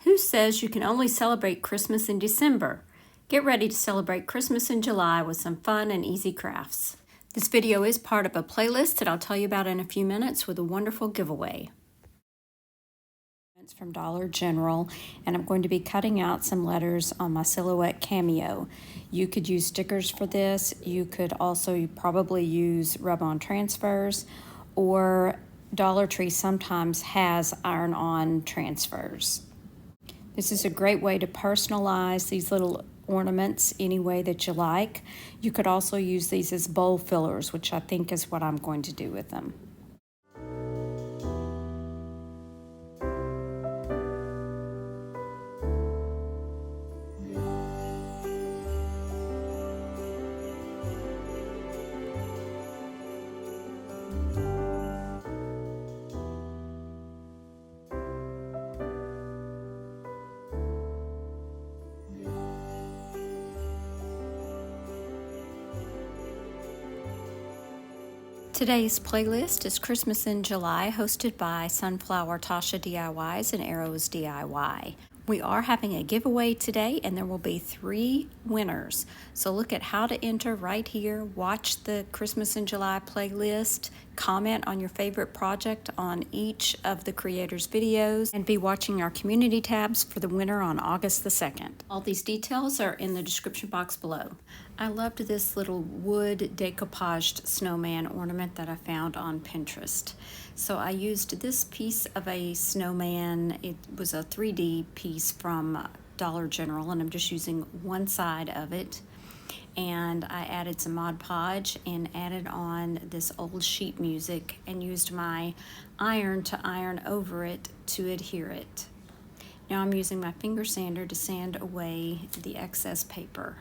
Who says you can only celebrate Christmas in December? Get ready to celebrate Christmas in July with some fun and easy crafts. This video is part of a playlist that I'll tell you about in a few minutes with a wonderful giveaway. It's from Dollar General, and I'm going to be cutting out some letters on my Silhouette Cameo. You could use stickers for this. You could also probably use rub-on transfers, or Dollar Tree sometimes has iron-on transfers. This is a great way to personalize these little ornaments any way that you like. You could also use these as bowl fillers, which I think is what I'm going to do with them. Today's playlist is Christmas in July, hosted by Sunflower Tasha DIYs and Arrows DIY. We are having a giveaway today, and there will be 3 winners. So look at how to enter right here. Watch the Christmas in July playlist. Comment on your favorite project on each of the creators' videos, and be watching our community tabs for the winner on August the 2nd. All these details are in the description box below. I loved this little wood decoupaged snowman ornament that I found on Pinterest. So I used this piece of a snowman. It was a 3D piece from Dollar General, and I'm just using one side of it. And I added some Mod Podge and added on this old sheet music and used my iron to iron over it to adhere it. Now I'm using my finger sander to sand away the excess paper.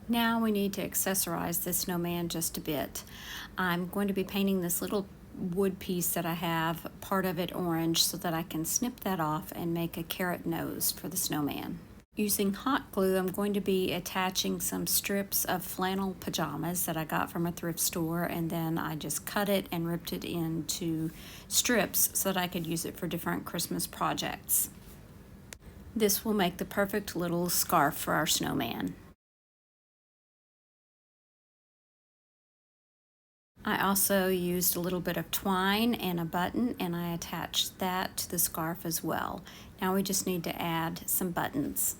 Now we need to accessorize this snowman just a bit. I'm going to be painting this little wood piece that I have, part of it orange, so that I can snip that off and make a carrot nose for the snowman. Using hot glue, I'm going to be attaching some strips of flannel pajamas that I got from a thrift store, and then I just cut it and ripped it into strips so that I could use it for different Christmas projects. This will make the perfect little scarf for our snowman. I also used a little bit of twine and a button, and I attached that to the scarf as well. Now we just need to add some buttons.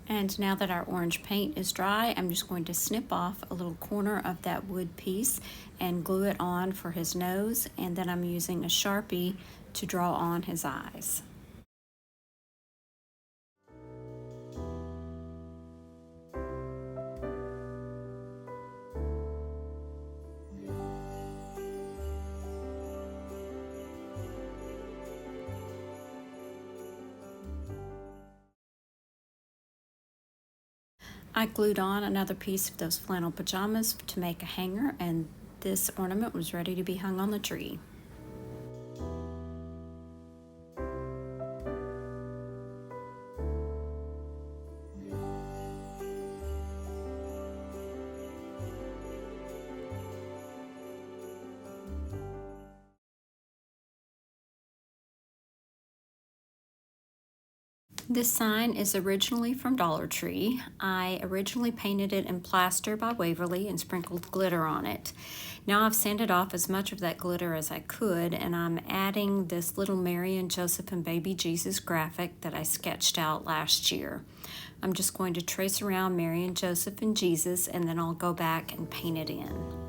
And now that our orange paint is dry, I'm just going to snip off a little corner of that wood piece and glue it on for his nose, and then I'm using a Sharpie to draw on his eyes. I glued on another piece of those flannel pajamas to make a hanger, and this ornament was ready to be hung on the tree. This sign is originally from Dollar Tree. I originally painted it in plaster by Waverly and sprinkled glitter on it. Now I've sanded off as much of that glitter as I could, and I'm adding this little Mary and Joseph and Baby Jesus graphic that I sketched out last year. I'm just going to trace around Mary and Joseph and Jesus, and then I'll go back and paint it in.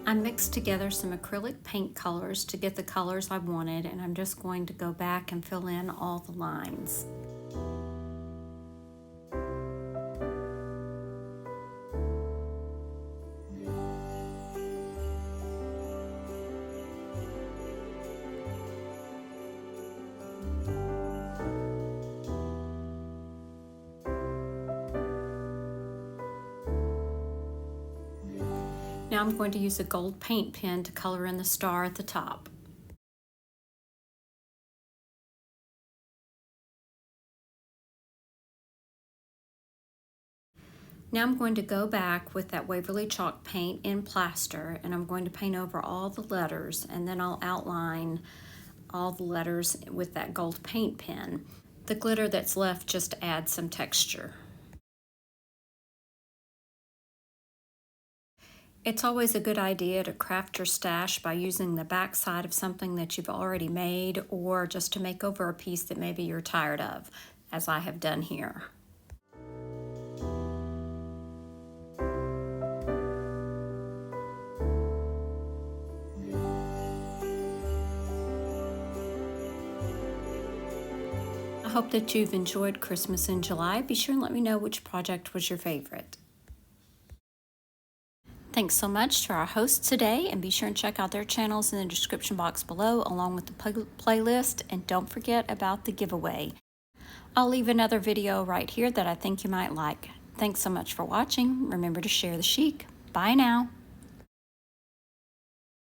I mixed together some acrylic paint colors to get the colors I wanted, and I'm just going to go back and fill in all the lines. Now I'm going to use a gold paint pen to color in the star at the top. Now I'm going to go back with that Waverly chalk paint in plaster, and I'm going to paint over all the letters, and then I'll outline all the letters with that gold paint pen. The glitter that's left just adds some texture. It's always a good idea to craft your stash by using the back side of something that you've already made, or just to make over a piece that maybe you're tired of, as I have done here. I hope that you've enjoyed Christmas in July. Be sure and let me know which project was your favorite. Thanks so much to our hosts today, and be sure and check out their channels in the description box below along with the playlist, and don't forget about the giveaway. I'll leave another video right here that I think you might like. Thanks so much for watching. Remember to share the chic. Bye now.